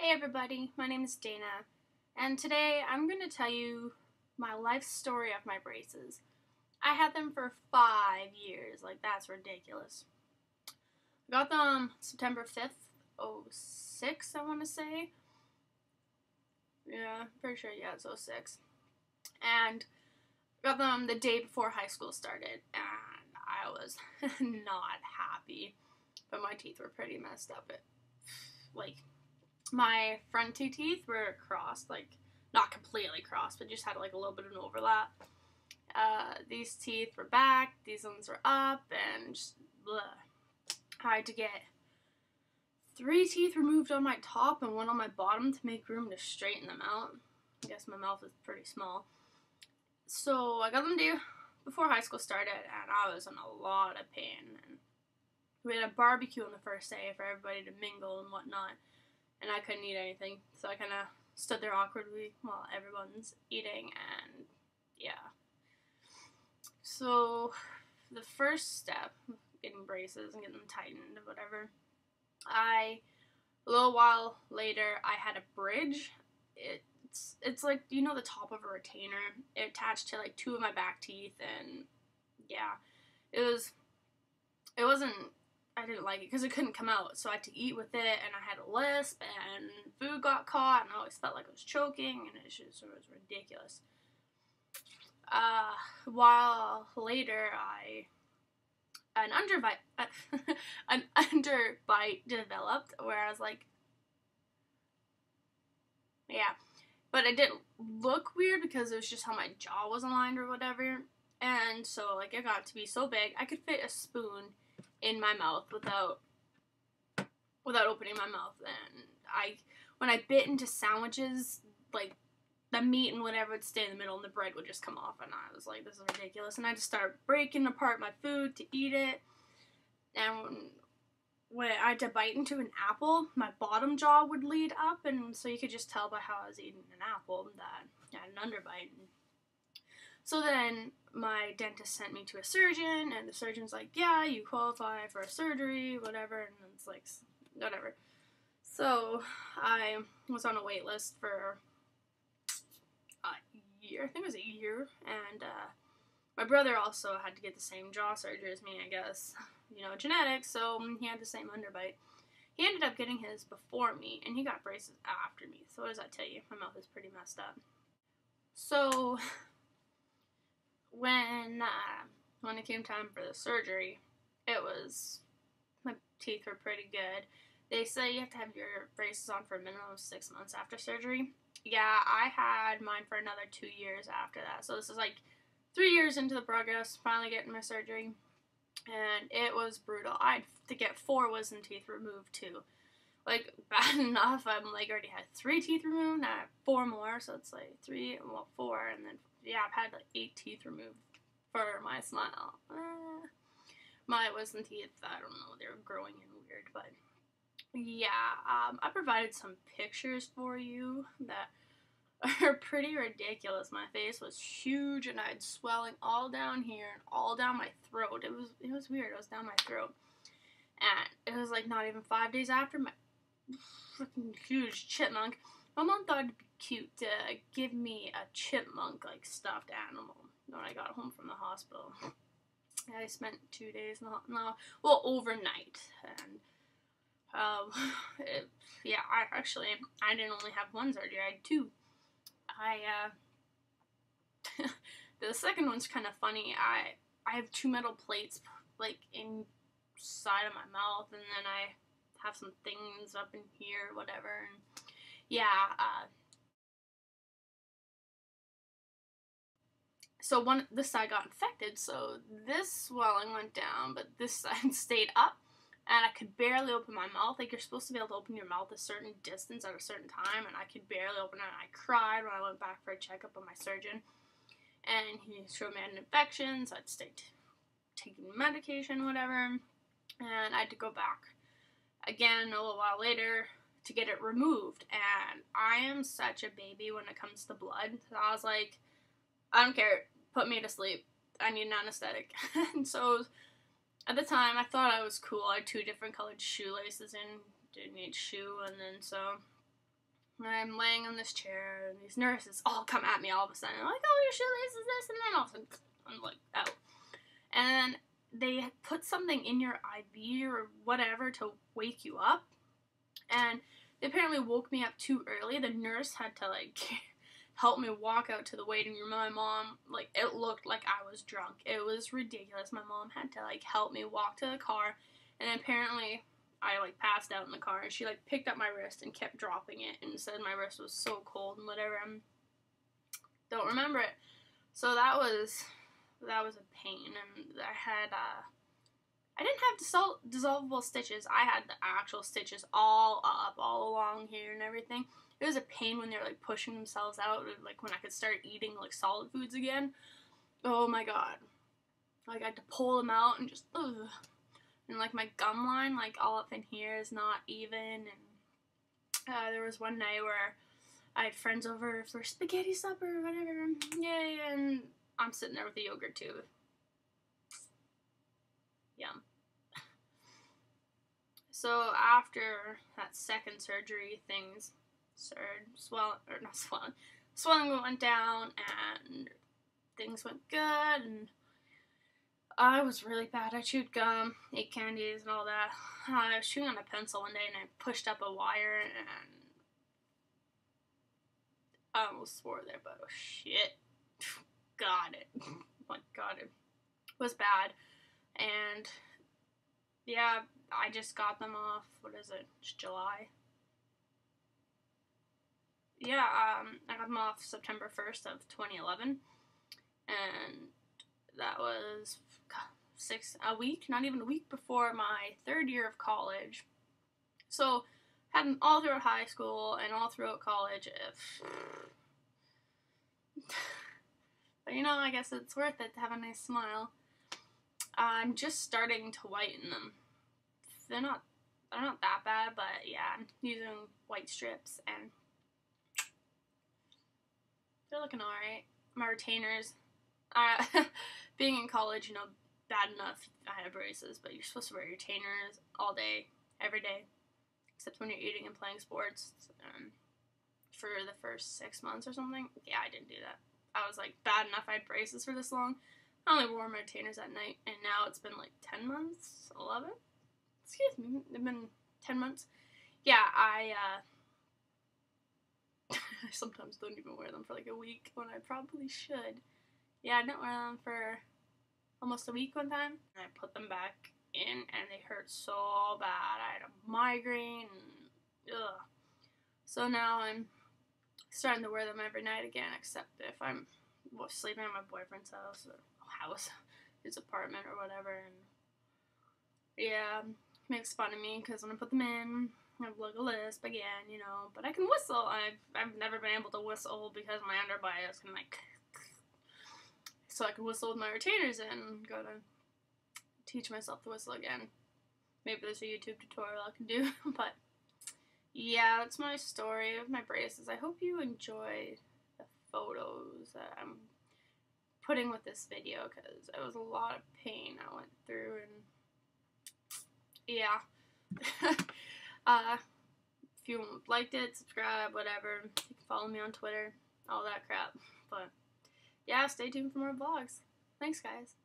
Hey everybody, my name is Dana, and today I'm going to tell you my life story of my braces. I had them for 5 years, like that's ridiculous. I got them September 5th, '06, I want to say. Yeah, pretty sure, yeah, it's '06. And got them the day before high school started, and I was not happy, but my teeth were pretty messed up. Like, my front two teeth were crossed, like not completely crossed, but just had like a little bit of an overlap. These teeth were back, these ones were up, and just bleh. I had to get 3 teeth removed on my top and 1 on my bottom to make room to straighten them out. I guess my mouth is pretty small. So I got them due before high school started, and I was in a lot of pain. And we had a barbecue on the first day for everybody to mingle and whatnot, and I couldn't eat anything, so I kind of stood there awkwardly while everyone's eating, and yeah. So the first step, getting braces and getting them tightened or whatever, a little while later, I had a bridge. It's like, you know, the top of a retainer. It attached to like 2 of my back teeth, and yeah, it wasn't, I didn't like it because it couldn't come out, so I had to eat with it, and I had a lisp, and food got caught, and I always felt like I was choking, and it was ridiculous. While later, an underbite, an underbite developed where I was like, yeah, but it didn't look weird because it was just how my jaw was aligned or whatever, and so like it got to be so big I could fit a spoon in my mouth without opening my mouth. And when I bit into sandwiches, like the meat and whatever would stay in the middle and the bread would just come off, and I was like, this is ridiculous. And I just started breaking apart my food to eat it. And when I had to bite into an apple, my bottom jaw would lead up, and so you could just tell by how I was eating an apple that I had an underbite. So then my dentist sent me to a surgeon, and the surgeon's like, yeah, you qualify for a surgery, whatever, and it's like, whatever. So I was on a wait list for a year, I think it was a year, and my brother also had to get the same jaw surgery as me, I guess. You know, genetics, so he had the same underbite. He ended up getting his before me, and he got braces after me. So what does that tell you? My mouth is pretty messed up. So when it came time for the surgery, my teeth were pretty good. They say you have to have your braces on for a minimum of 6 months after surgery. Yeah, I had mine for another 2 years after that. So this is like 3 years into the progress, finally getting my surgery. And it was brutal. I had to get 4 wisdom teeth removed too. Like, bad enough, I'm like already had 3 teeth removed, now I have 4 more, so it's like 4, and then, yeah, I've had like 8 teeth removed for my smile. My wisdom teeth, I don't know, they're growing in weird, but yeah, I provided some pictures for you that are pretty ridiculous. My face was huge, and I had swelling all down here and all down my throat. It was weird. It was down my throat, and it was like not even 5 days after my freaking huge chipmunk. My mom thought it'd be cute to give me a chipmunk like stuffed animal when I got home from the hospital. I spent 2 days overnight, and I didn't only have 1 surgery. I had 2. The second one's kind of funny. I have 2 metal plates like inside of my mouth, and then I have some things up in here, whatever. And yeah, so this side got infected, so this swelling went down, but this side stayed up, and I could barely open my mouth. Like, you're supposed to be able to open your mouth a certain distance at a certain time, and I could barely open it. And I cried when I went back for a checkup with my surgeon, and he showed me I had an infection, so I'd stay taking medication, whatever, and I had to go back again a little while later to get it removed. And I am such a baby when it comes to blood, so I was like, I don't care, put me to sleep, I need an anesthetic. And so at the time I thought I was cool. I had 2 different colored shoelaces in each shoe, and then so And I'm laying on this chair, and these nurses all come at me all of a sudden. Like, oh, your shoelace is this, and then all of a sudden, I'm like, oh. And they put something in your IV or whatever to wake you up. And they apparently woke me up too early. The nurse had to, like, help me walk out to the waiting room. My mom, like, it looked like I was drunk. It was ridiculous. My mom had to, like, help me walk to the car. And apparently I, like, passed out in the car. And she, like, picked up my wrist and kept dropping it and said my wrist was so cold and whatever. I don't remember it. So that was a pain. And I didn't have dissolvable stitches. I had the actual stitches all up, all along here and everything. It was a pain when they were, like, pushing themselves out, like, when I could start eating, like, solid foods again. Oh, my God. Like, I had to pull them out and just, ugh. And, like, my gum line, like, all up in here is not even. And there was one night where I had friends over for spaghetti supper or whatever. Yay, and I'm sitting there with a yogurt tube. Yum. So after that second surgery, things started swelling went down, and things went good, and I was really bad. I chewed gum, ate candies, and all that. I was chewing on a pencil one day, and I pushed up a wire, and I almost swore there, but oh shit. Got it. Oh my God, it was bad. And yeah, I just got them off, what is it, it's July? Yeah, I got them off September 1st of 2011, and that was not even a week before my third year of college. So, had them all throughout high school and all throughout college. But you know, I guess it's worth it to have a nice smile. I'm just starting to whiten them. They're not that bad, but yeah, I'm using white strips, and they're looking alright. My retainers, being in college, you know, bad enough I have braces, but you're supposed to wear retainers all day, every day, except when you're eating and playing sports, for the first 6 months or something. Yeah, I didn't do that. I was like, bad enough I had braces for this long. I only wore my retainers at night, and now it's been like 10 months, 11? Excuse me, it's been 10 months. Yeah, I sometimes don't even wear them for like a week when I probably should. Yeah, I didn't wear them for almost a week one time. And I put them back in, and they hurt so bad. I had a migraine, and ugh. So now I'm starting to wear them every night again, except if I'm sleeping at my boyfriend's house or his apartment or whatever. And yeah, he makes fun of me because when I put them in, I have like a lisp again, you know. But I can whistle. I've never been able to whistle because my underbias can like. So I can whistle with my retainers in. Gotta teach myself to whistle again. Maybe there's a YouTube tutorial I can do. But yeah, that's my story of my braces. I hope you enjoy the photos that I'm putting with this video, because it was a lot of pain I went through, and yeah. If you liked it, subscribe, whatever. You can follow me on Twitter, all that crap. But yeah, stay tuned for more vlogs. Thanks, guys.